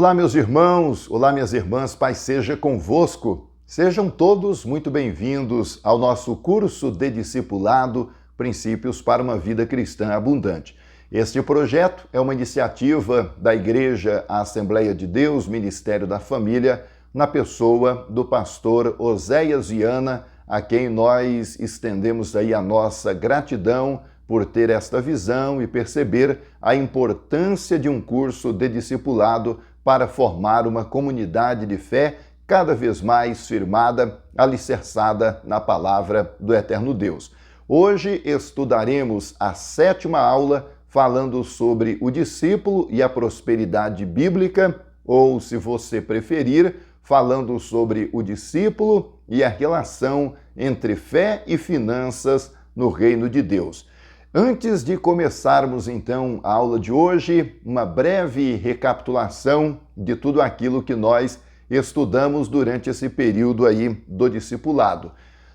Olá, meus irmãos, olá, minhas irmãs, paz seja convosco. Sejam todos muito bem-vindos ao nosso curso de discipulado Princípios para uma Vida Cristã Abundante. Este projeto é uma iniciativa da Igreja Assembleia de Deus, Ministério da Família, na pessoa do pastor Oséias Viana, a quem nós estendemos aí a nossa gratidão por ter esta visão e perceber a importância de um curso de discipulado para formar uma comunidade de fé cada vez mais firmada, alicerçada na palavra do eterno Deus. Hoje estudaremos a 7ª aula falando sobre o discípulo e a prosperidade bíblica, ou, se você preferir, falando sobre o discípulo e a relação entre fé e finanças no reino de Deus. Antes de começarmos, então, a aula de hoje, uma breve recapitulação de tudo aquilo que nós estudamos durante esse período aí do discipulado.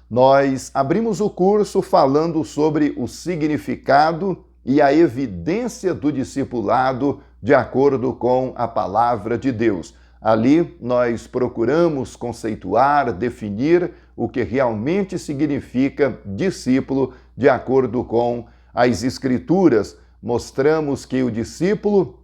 Nós abrimos o curso falando sobre o significado e a evidência do discipulado de acordo com a palavra de Deus. Ali nós procuramos conceituar, definir o que realmente significa discípulo de acordo com as Escrituras. Mostramos que o discípulo,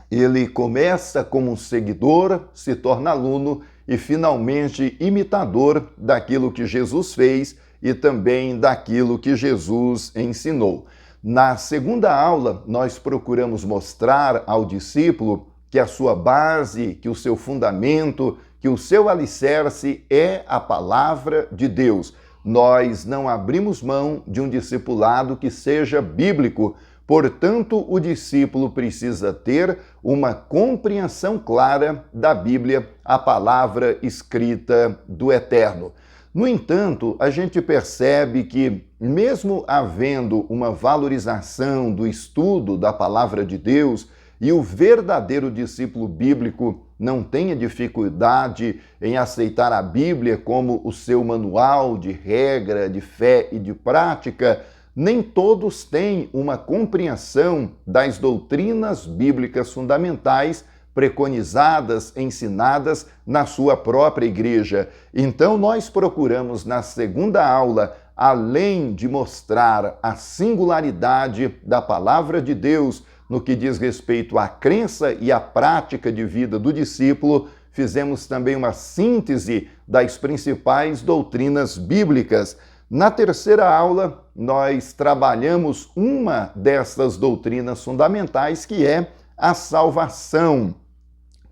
ele começa como um seguidor, se torna aluno e finalmente imitador daquilo que Jesus fez e também daquilo que Jesus ensinou. Na 2ª aula, nós procuramos mostrar ao discípulo que a sua base, que o seu fundamento, que o seu alicerce é a palavra de Deus. Nós não abrimos mão de um discipulado que seja bíblico, portanto, o discípulo precisa ter uma compreensão clara da Bíblia, a palavra escrita do Eterno. No entanto, a gente percebe que, mesmo havendo uma valorização do estudo da palavra de Deus, e o verdadeiro discípulo bíblico não tenha dificuldade em aceitar a Bíblia como o seu manual de regra, de fé e de prática, nem todos têm uma compreensão das doutrinas bíblicas fundamentais preconizadas, ensinadas na sua própria igreja. Então, nós procuramos na 2ª aula, além de mostrar a singularidade da palavra de Deus no que diz respeito à crença e à prática de vida do discípulo, fizemos também uma síntese das principais doutrinas bíblicas. Na 3ª aula, nós trabalhamos uma dessas doutrinas fundamentais, que é a salvação.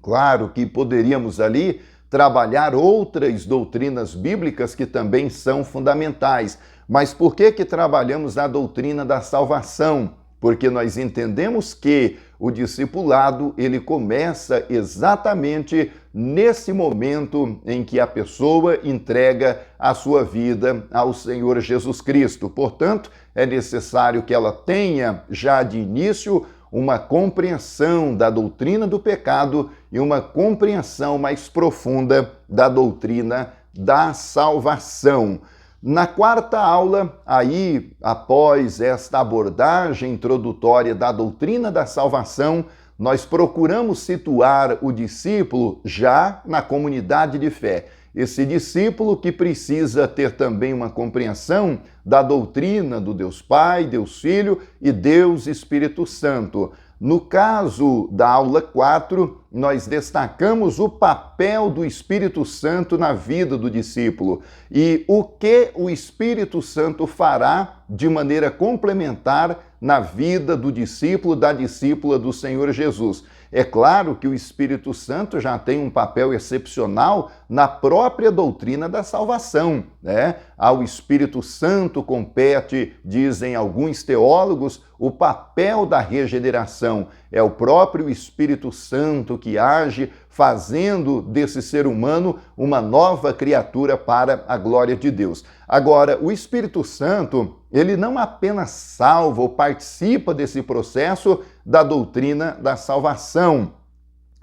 Claro que poderíamos ali trabalhar outras doutrinas bíblicas que também são fundamentais. Mas por que trabalhamos a doutrina da salvação? Porque nós entendemos que o discipulado, ele começa exatamente nesse momento em que a pessoa entrega a sua vida ao Senhor Jesus Cristo. Portanto, é necessário que ela tenha já de início uma compreensão da doutrina do pecado e uma compreensão mais profunda da doutrina da salvação. Na 4ª aula, aí, após esta abordagem introdutória da doutrina da salvação, nós procuramos situar o discípulo já na comunidade de fé. Esse discípulo que precisa ter também uma compreensão da doutrina do Deus Pai, Deus Filho e Deus Espírito Santo. No caso da aula 4, nós destacamos o papel do Espírito Santo na vida do discípulo e o que o Espírito Santo fará de maneira complementar na vida do discípulo, da discípula do Senhor Jesus. É claro que o Espírito Santo já tem um papel excepcional na própria doutrina da salvação, né? Ao Espírito Santo compete, dizem alguns teólogos, o papel da regeneração. É o próprio Espírito Santo que age, fazendo desse ser humano uma nova criatura para a glória de Deus. Agora, o Espírito Santo, ele não apenas salva ou participa desse processo da doutrina da salvação.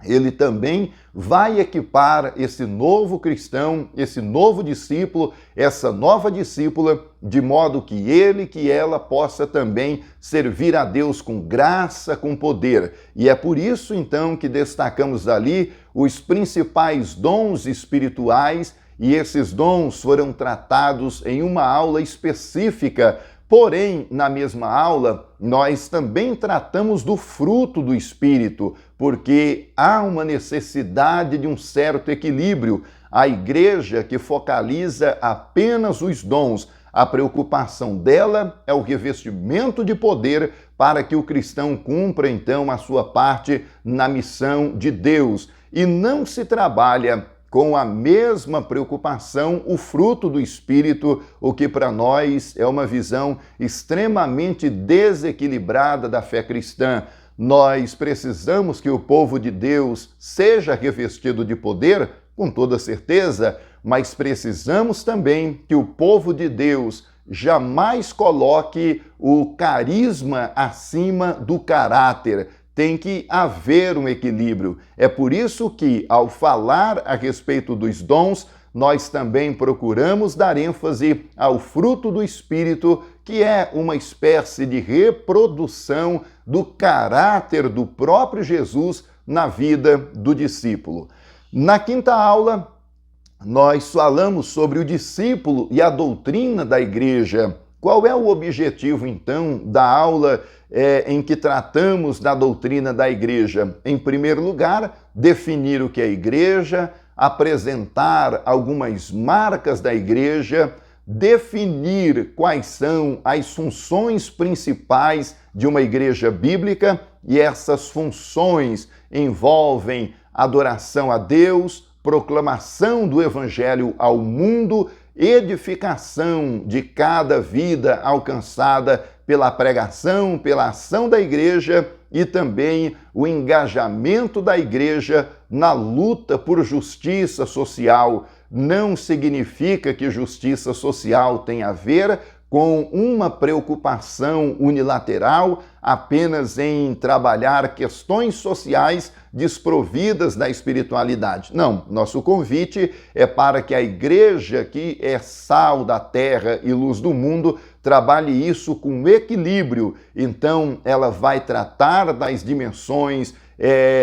ele também vai equipar esse novo cristão, esse novo discípulo, essa nova discípula, de modo que ele, que ela possa também servir a Deus com graça, com poder. E é por isso, então, que destacamos ali os principais dons espirituais, e esses dons foram tratados em uma aula específica. Porém, na mesma aula, nós também tratamos do fruto do Espírito, porque há uma necessidade de um certo equilíbrio. A igreja que focaliza apenas os dons, a preocupação dela é o revestimento de poder para que o cristão cumpra, então, a sua parte na missão de Deus. E não se trabalha com a mesma preocupação o fruto do Espírito, o que para nós é uma visão extremamente desequilibrada da fé cristã. Nós precisamos que o povo de Deus seja revestido de poder, com toda certeza, mas precisamos também que o povo de Deus jamais coloque o carisma acima do caráter. Tem que haver um equilíbrio. É por isso que, ao falar a respeito dos dons, nós também procuramos dar ênfase ao fruto do Espírito, que é uma espécie de reprodução do caráter do próprio Jesus na vida do discípulo. Na quinta aula, nós falamos sobre o discípulo e a doutrina da igreja. Qual é o objetivo, então, da aula em que tratamos da doutrina da igreja? Em primeiro lugar, definir o que é igreja, apresentar algumas marcas da igreja, definir quais são as funções principais de uma igreja bíblica, e essas funções envolvem adoração a Deus, proclamação do evangelho ao mundo, edificação de cada vida alcançada pela pregação, pela ação da igreja e também o engajamento da igreja na luta por justiça social. Não significa que justiça social tenha a ver com uma preocupação unilateral apenas em trabalhar questões sociais desprovidas da espiritualidade. Não, nosso convite é para que a igreja, que é sal da terra e luz do mundo, trabalhe isso com equilíbrio. Então, ela vai tratar das dimensões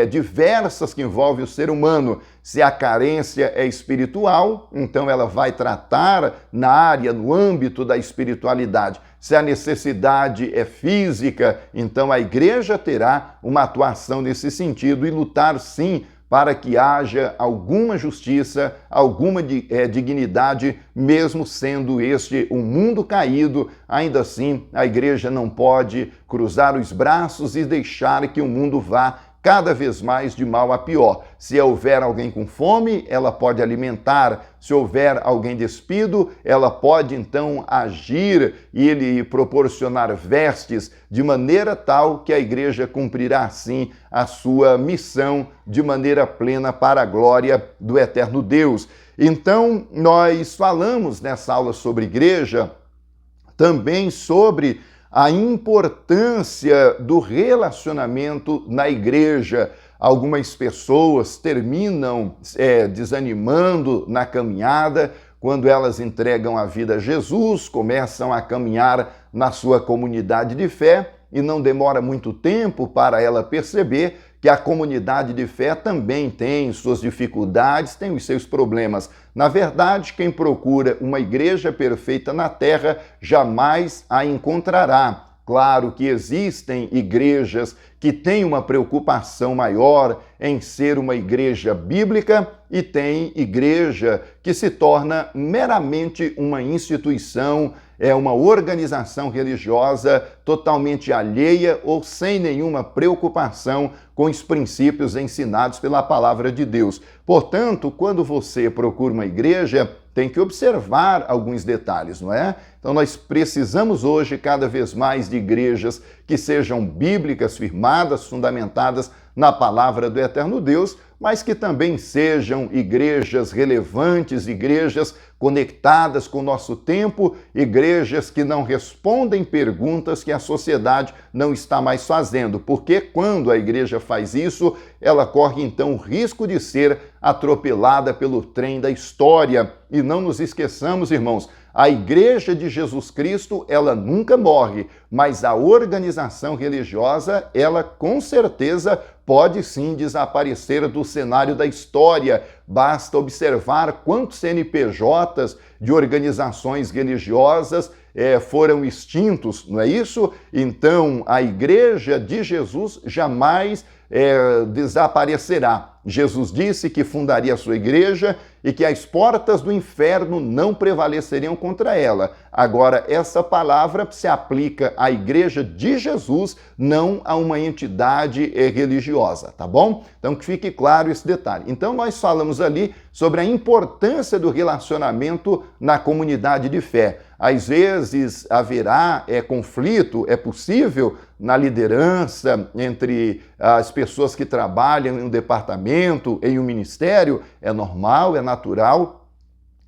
diversas que envolvem o ser humano. Se a carência é espiritual, então ela vai tratar na área, no âmbito da espiritualidade. Se a necessidade é física, então a igreja terá uma atuação nesse sentido e lutar, sim, para que haja alguma justiça, alguma dignidade, mesmo sendo este um mundo caído. Ainda assim, a igreja não pode cruzar os braços e deixar que o mundo vá cada vez mais de mal a pior. Se houver alguém com fome, ela pode alimentar. Se houver alguém despido, ela pode então agir e lhe proporcionar vestes, de maneira tal que a igreja cumprirá assim a sua missão de maneira plena para a glória do eterno Deus. Então, nós falamos nessa aula sobre igreja também sobre a importância do relacionamento na igreja. Algumas pessoas terminam desanimando na caminhada quando elas entregam a vida a Jesus, começam a caminhar na sua comunidade de fé e não demora muito tempo para ela perceber que a comunidade de fé também tem suas dificuldades, tem os seus problemas. Na verdade, quem procura uma igreja perfeita na terra jamais a encontrará. Claro que existem igrejas que têm uma preocupação maior em ser uma igreja bíblica e tem igreja que se torna meramente uma instituição, uma organização religiosa totalmente alheia ou sem nenhuma preocupação com os princípios ensinados pela palavra de Deus. Portanto, quando você procura uma igreja, tem que observar alguns detalhes, não é? Então nós precisamos hoje cada vez mais de igrejas que sejam bíblicas, firmadas, fundamentadas na palavra do eterno Deus, mas que também sejam igrejas relevantes, igrejas conectadas com o nosso tempo, igrejas que não respondem perguntas que a sociedade não está mais fazendo, porque quando a igreja faz isso, ela corre então o risco de ser atropelada pelo trem da história. E não nos esqueçamos, irmãos, a Igreja de Jesus Cristo, ela nunca morre, mas a organização religiosa, ela com certeza pode sim desaparecer do cenário da história. Basta observar quantos CNPJs de organizações religiosas foram extintos, não é isso? Então, a Igreja de Jesus jamais desaparecerá. Jesus disse que fundaria a sua igreja e que as portas do inferno não prevaleceriam contra ela. Agora, essa palavra se aplica à Igreja de Jesus, não a uma entidade religiosa, tá bom? Então, que fique claro esse detalhe. Então, nós falamos ali sobre a importância do relacionamento na comunidade de fé. Às vezes haverá conflito, é possível, na liderança, entre as pessoas que trabalham em um departamento, em um ministério, é normal, é natural,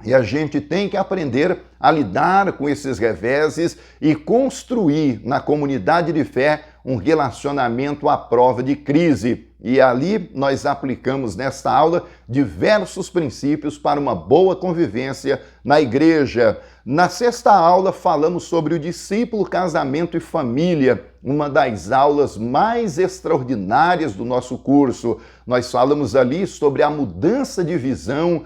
e a gente tem que aprender a lidar com esses reveses e construir na comunidade de fé um relacionamento à prova de crise. E ali nós aplicamos nesta aula diversos princípios para uma boa convivência na igreja. Na sexta aula falamos sobre o discípulo, casamento e família, uma das aulas mais extraordinárias do nosso curso. Nós falamos ali sobre a mudança de visão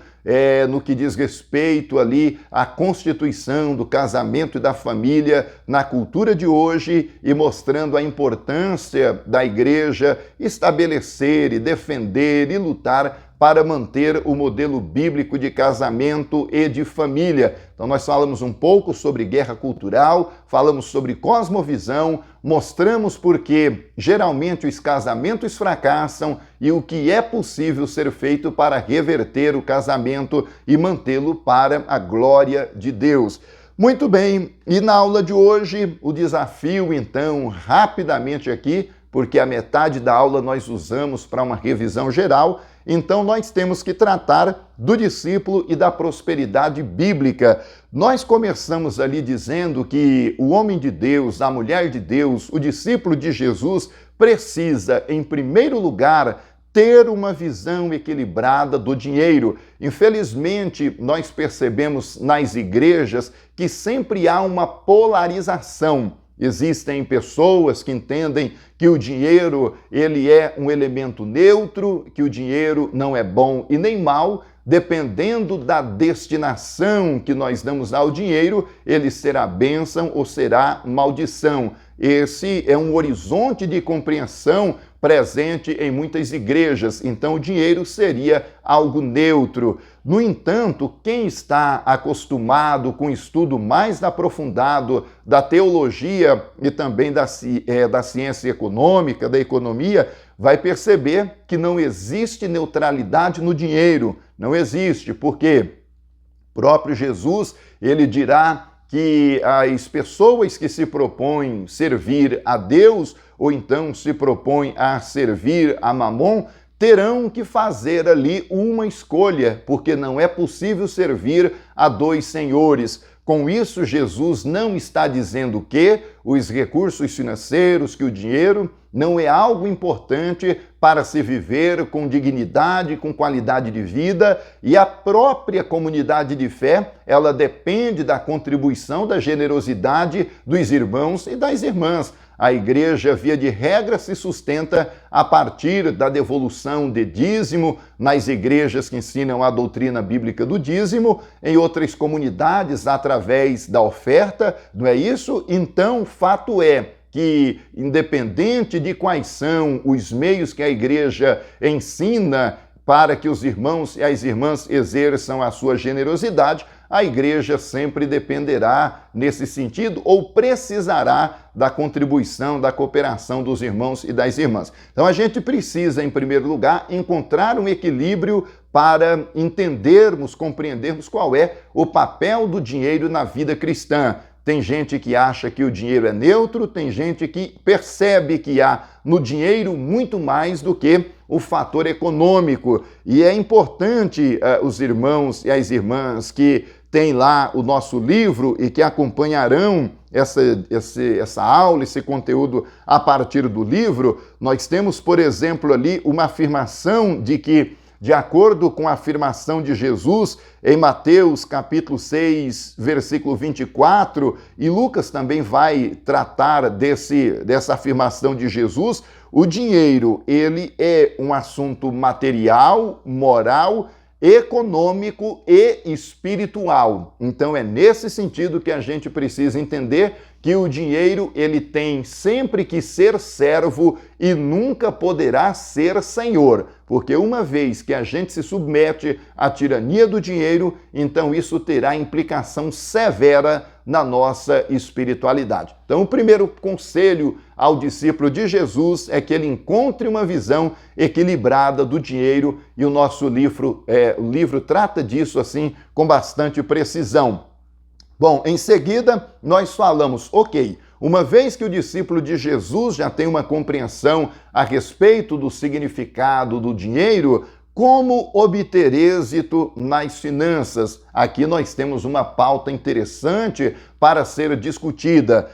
no que diz respeito ali à constituição do casamento e da família na cultura de hoje e mostrando a importância da igreja estabelecer e defender e lutar para manter o modelo bíblico de casamento e de família. Então nós falamos um pouco sobre guerra cultural, falamos sobre cosmovisão, mostramos por que geralmente os casamentos fracassam e o que é possível ser feito para reverter o casamento e mantê-lo para a glória de Deus. Muito bem, e na aula de hoje o desafio então rapidamente aqui, porque a metade da aula nós usamos para uma revisão geral. Então, nós temos que tratar do discípulo e da prosperidade bíblica. Nós começamos ali dizendo que o homem de Deus, a mulher de Deus, o discípulo de Jesus precisa, em primeiro lugar, ter uma visão equilibrada do dinheiro. Infelizmente, nós percebemos nas igrejas que sempre há uma polarização. Existem pessoas que entendem que o dinheiro ele é um elemento neutro, que o dinheiro não é bom e nem mal, dependendo da destinação que nós damos ao dinheiro, ele será bênção ou será maldição. Esse é um horizonte de compreensão presente em muitas igrejas, então o dinheiro seria algo neutro. No entanto, quem está acostumado com o estudo mais aprofundado da teologia e também da ciência econômica, da economia, vai perceber que não existe neutralidade no dinheiro. Não existe, porque o próprio Jesus, ele dirá que as pessoas que se propõem servir a Deus ou então se propõem a servir a Mamon, terão que fazer ali uma escolha, porque não é possível servir a dois senhores. Com isso, Jesus não está dizendo que os recursos financeiros, que o dinheiro não é algo importante para se viver com dignidade, com qualidade de vida, e a própria comunidade de fé, ela depende da contribuição, da generosidade dos irmãos e das irmãs. A igreja, via de regra, se sustenta a partir da devolução de dízimo nas igrejas que ensinam a doutrina bíblica do dízimo, em outras comunidades através da oferta, não é isso? Então, fato é que, independente de quais são os meios que a igreja ensina para que os irmãos e as irmãs exerçam a sua generosidade, a igreja sempre dependerá nesse sentido ou precisará da contribuição, da cooperação dos irmãos e das irmãs. Então a gente precisa, em primeiro lugar, encontrar um equilíbrio para entendermos, compreendermos qual é o papel do dinheiro na vida cristã. tem gente que acha que o dinheiro é neutro, tem gente que percebe que há no dinheiro muito mais do que o fator econômico. E é importante os irmãos e as irmãs que têm lá o nosso livro e que acompanharão essa aula, esse conteúdo a partir do livro. Nós temos, por exemplo, ali uma afirmação de que, de acordo com a afirmação de Jesus em Mateus capítulo 6, versículo 24, e Lucas também vai tratar dessa afirmação de Jesus, o dinheiro, ele é um assunto material, moral, econômico e espiritual. Então é nesse sentido que a gente precisa entender que o dinheiro ele tem sempre que ser servo e nunca poderá ser senhor, porque uma vez que a gente se submete à tirania do dinheiro, então isso terá implicação severa na nossa espiritualidade. Então o primeiro conselho ao discípulo de Jesus é que ele encontre uma visão equilibrada do dinheiro, e o nosso livro trata disso assim com bastante precisão. Bom, em seguida, nós falamos, uma vez que o discípulo de Jesus já tem uma compreensão a respeito do significado do dinheiro, como obter êxito nas finanças? Aqui nós temos uma pauta interessante para ser discutida.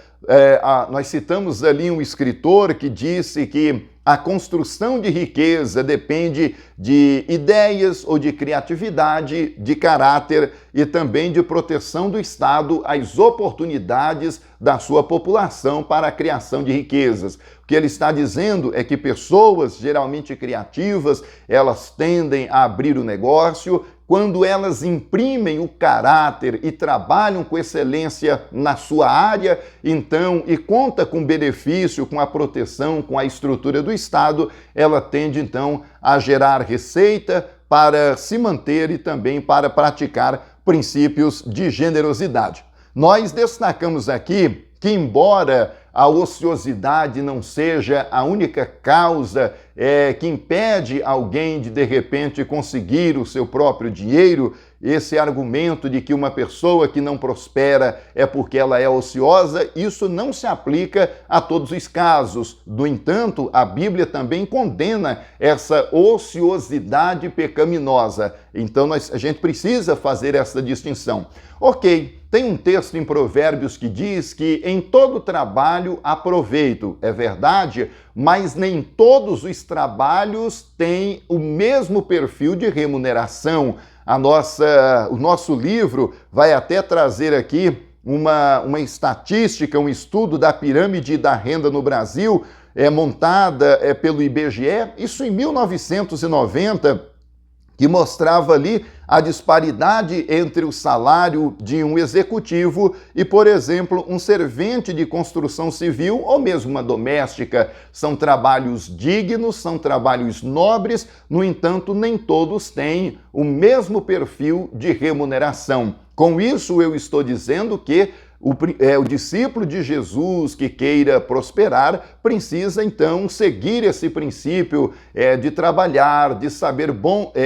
Nós citamos ali um escritor que disse que a construção de riqueza depende de ideias ou de criatividade, de caráter e também de proteção do Estado às oportunidades da sua população para a criação de riquezas. O que ele está dizendo é que pessoas geralmente criativas, elas tendem a abrir o negócio quando elas imprimem o caráter e trabalham com excelência na sua área, então, e conta com benefício, com a proteção, com a estrutura do Estado, ela tende, então, a gerar receita para se manter e também para praticar princípios de generosidade. Nós destacamos aqui que, embora a ociosidade não seja a única causa que impede alguém de repente, conseguir o seu próprio dinheiro, esse argumento de que uma pessoa que não prospera é porque ela é ociosa, isso não se aplica a todos os casos. No entanto, a Bíblia também condena essa ociosidade pecaminosa. Então, a gente precisa fazer essa distinção. Tem um texto em Provérbios que diz que em todo trabalho há proveito. É verdade, mas nem todos os trabalhos têm o mesmo perfil de remuneração. O nosso livro vai até trazer aqui uma estatística, um estudo da pirâmide da renda no Brasil, montada pelo IBGE, isso em 1990, que mostrava ali a disparidade entre o salário de um executivo e, por exemplo, um servente de construção civil ou mesmo uma doméstica. São trabalhos dignos, são trabalhos nobres, no entanto, nem todos têm o mesmo perfil de remuneração. Com isso, eu estou dizendo que o discípulo de Jesus que queira prosperar precisa, então, seguir esse princípio de trabalhar, de saber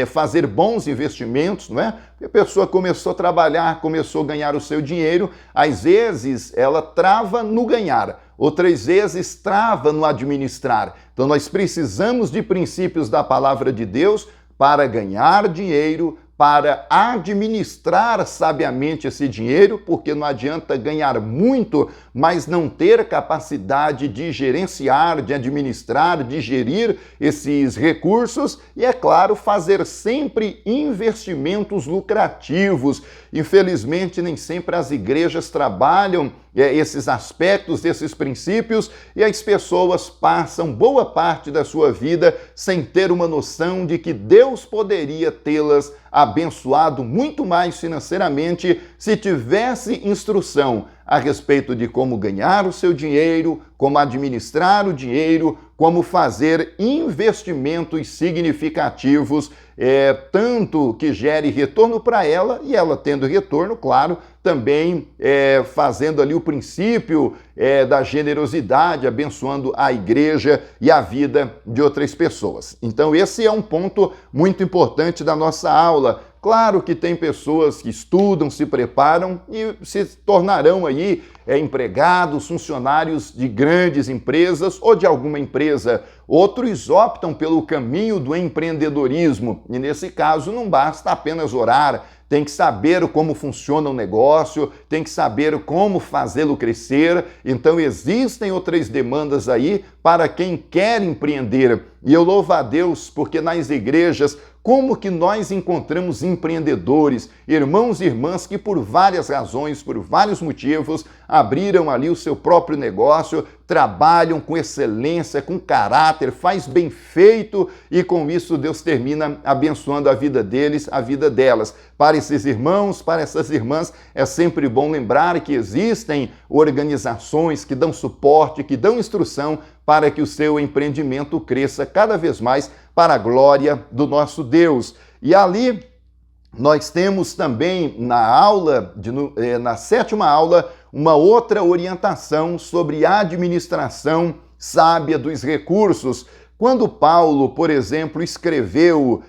fazer bons investimentos, não é? A pessoa começou a trabalhar, começou a ganhar o seu dinheiro, às vezes ela trava no ganhar, outras vezes trava no administrar. Então, nós precisamos de princípios da palavra de Deus para ganhar dinheiro, para administrar sabiamente esse dinheiro, porque não adianta ganhar muito, mas não ter capacidade de gerenciar, de administrar, de gerir esses recursos e, é claro, fazer sempre investimentos lucrativos. Infelizmente, nem sempre as igrejas trabalham esses aspectos, esses princípios, e as pessoas passam boa parte da sua vida sem ter uma noção de que Deus poderia tê-las abençoado muito mais financeiramente se tivesse instrução a respeito de como ganhar o seu dinheiro, como administrar o dinheiro, como fazer investimentos significativos, tanto que gere retorno para ela e ela tendo retorno, claro, também fazendo ali o princípio da generosidade, abençoando a igreja e a vida de outras pessoas. Então esse é um ponto muito importante da nossa aula, Claro que tem pessoas que estudam, se preparam e se tornarão aí empregados, funcionários de grandes empresas ou de alguma empresa. Outros optam pelo caminho do empreendedorismo e, nesse caso, não basta apenas orar, tem que saber como funciona o negócio, tem que saber como fazê-lo crescer. Então existem outras demandas aí para quem quer empreender. E eu louvo a Deus porque nas igrejas, como que nós encontramos empreendedores, irmãos e irmãs que por várias razões, por vários motivos, abriram ali o seu próprio negócio, trabalham com excelência, com caráter, faz bem feito e com isso Deus termina abençoando a vida deles, a vida delas. Para esses irmãos, para essas irmãs, é sempre bom lembrar que existem organizações que dão suporte, que dão instrução para que o seu empreendimento cresça cada vez mais para a glória do nosso Deus. E ali nós temos também na sétima aula, uma outra orientação sobre a administração sábia dos recursos. Quando Paulo, por exemplo, escreveu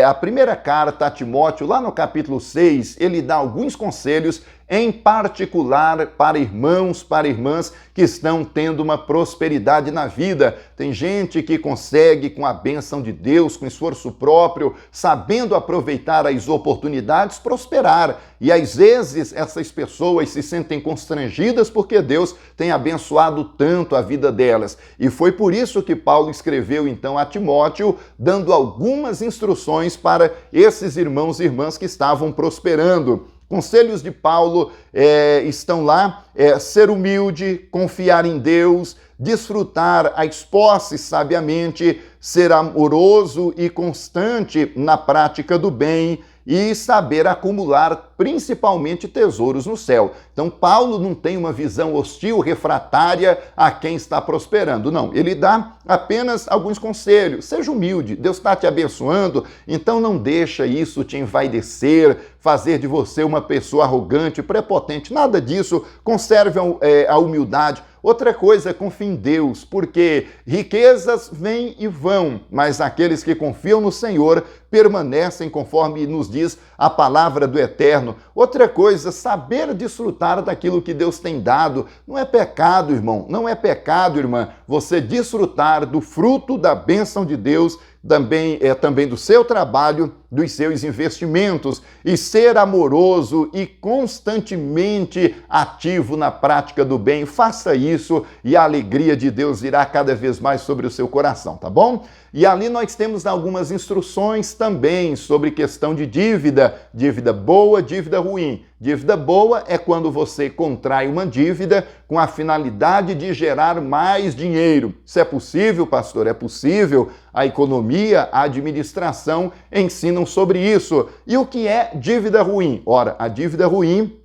a primeira carta a Timóteo, lá no capítulo 6, ele dá alguns conselhos, em particular para irmãos, para irmãs que estão tendo uma prosperidade na vida. Tem gente que consegue, com a bênção de Deus, com esforço próprio, sabendo aproveitar as oportunidades, prosperar. E às vezes essas pessoas se sentem constrangidas porque Deus tem abençoado tanto a vida delas. E foi por isso que Paulo escreveu então a Timóteo, dando algumas instruções para esses irmãos e irmãs que estavam prosperando. Conselhos de Paulo estão lá: ser humilde, confiar em Deus, desfrutar as posses sabiamente, ser amoroso e constante na prática do bem e saber acumular principalmente tesouros no céu. Então Paulo não tem uma visão hostil, refratária a quem está prosperando. Não, ele dá apenas alguns conselhos. Seja humilde, Deus está te abençoando, então não deixa isso te envaidecer, fazer de você uma pessoa arrogante, prepotente, nada disso. Conserve a humildade. Outra coisa, confie em Deus, porque riquezas vêm e vão, mas aqueles que confiam no Senhor permanecem, conforme nos diz a palavra do Eterno. Outra coisa, saber desfrutar daquilo que Deus tem dado. Não é pecado, irmão, não é pecado, irmã, você desfrutar do fruto da bênção de Deus, também do seu trabalho, dos seus investimentos, e ser amoroso e constantemente ativo na prática do bem. Faça isso e a alegria de Deus irá cada vez mais sobre o seu coração, tá bom? E ali nós temos algumas instruções também sobre questão de dívida boa, dívida ruim. Dívida boa é quando você contrai uma dívida com a finalidade de gerar mais dinheiro. Isso é possível, pastor? É possível. A economia, a administração ensinam sobre isso. E o que é dívida ruim? Ora, a dívida ruim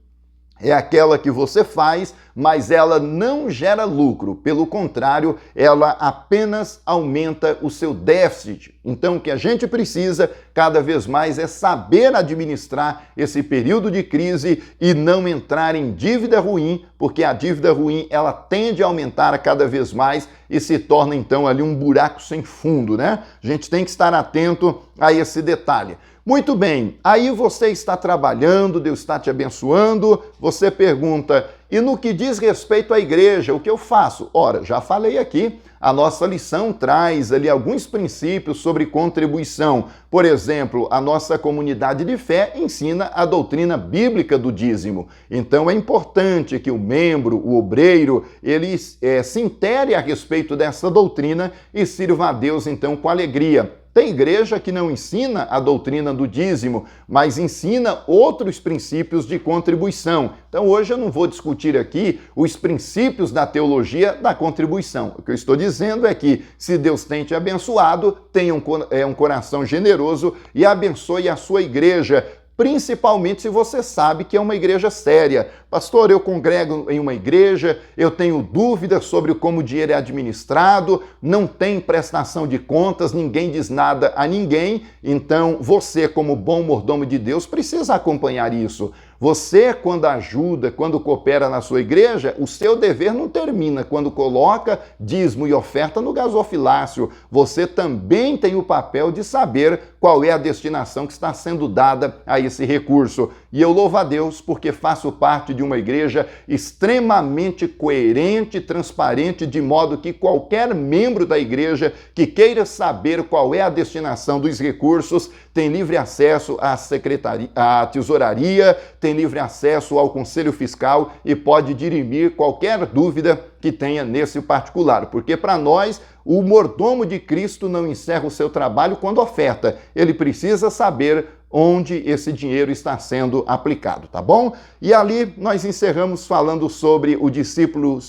é aquela que você faz, mas ela não gera lucro. Pelo contrário, ela apenas aumenta o seu déficit. Então, o que a gente precisa cada vez mais é saber administrar esse período de crise e não entrar em dívida ruim, porque a dívida ruim ela tende a aumentar cada vez mais e se torna então ali um buraco sem fundo, né? A gente tem que estar atento a esse detalhe. Muito bem, aí você está trabalhando, Deus está te abençoando, você pergunta, e no que diz respeito à igreja, o que eu faço? Ora, já falei aqui, a nossa lição traz ali alguns princípios sobre contribuição. Por exemplo, a nossa comunidade de fé ensina a doutrina bíblica do dízimo. Então é importante que o membro, o obreiro, ele se intere a respeito dessa doutrina e sirva a Deus então com alegria. Tem igreja que não ensina a doutrina do dízimo, mas ensina outros princípios de contribuição. Então hoje eu não vou discutir aqui os princípios da teologia da contribuição. O que eu estou dizendo é que se Deus tem te abençoado, tenha um coração generoso e abençoe a sua igreja. principalmente se você sabe que é uma igreja séria. Pastor, eu congrego em uma igreja, eu tenho dúvidas sobre como o dinheiro é administrado, não tem prestação de contas, ninguém diz nada a ninguém, então você, como bom mordomo de Deus, precisa acompanhar isso. Você, quando ajuda, quando coopera na sua igreja, o seu dever não termina quando coloca dízimo e oferta no gasofilácio. Você também tem o papel de saber qual é a destinação que está sendo dada a esse recurso. E eu louvo a Deus porque faço parte de uma igreja extremamente coerente, transparente, de modo que qualquer membro da igreja que queira saber qual é a destinação dos recursos tem livre acesso à secretaria, à tesouraria, tem livre acesso ao conselho fiscal e pode dirimir qualquer dúvida que tenha nesse particular, porque para nós o mordomo de Cristo não encerra o seu trabalho quando oferta, ele precisa saber onde esse dinheiro está sendo aplicado, tá bom? E ali nós encerramos falando sobre o discípulo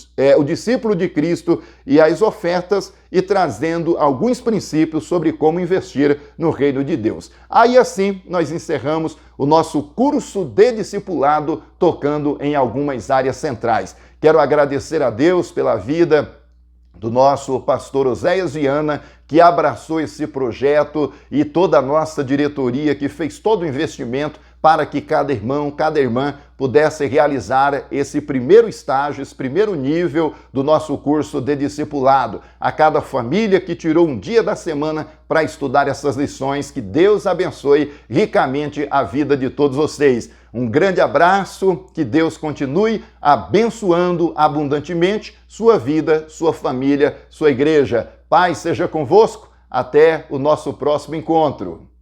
de Cristo e as ofertas e trazendo alguns princípios sobre como investir no reino de Deus. Aí assim nós encerramos o nosso curso de discipulado tocando em algumas áreas centrais. Quero agradecer a Deus pela vida do nosso pastor Oséias Viana, que abraçou esse projeto, e toda a nossa diretoria que fez todo o investimento para que cada irmão, cada irmã pudesse realizar esse primeiro estágio, esse primeiro nível do nosso curso de discipulado. A cada família que tirou um dia da semana para estudar essas lições, que Deus abençoe ricamente a vida de todos vocês. Um grande abraço, que Deus continue abençoando abundantemente sua vida, sua família, sua igreja. Paz seja convosco, até o nosso próximo encontro.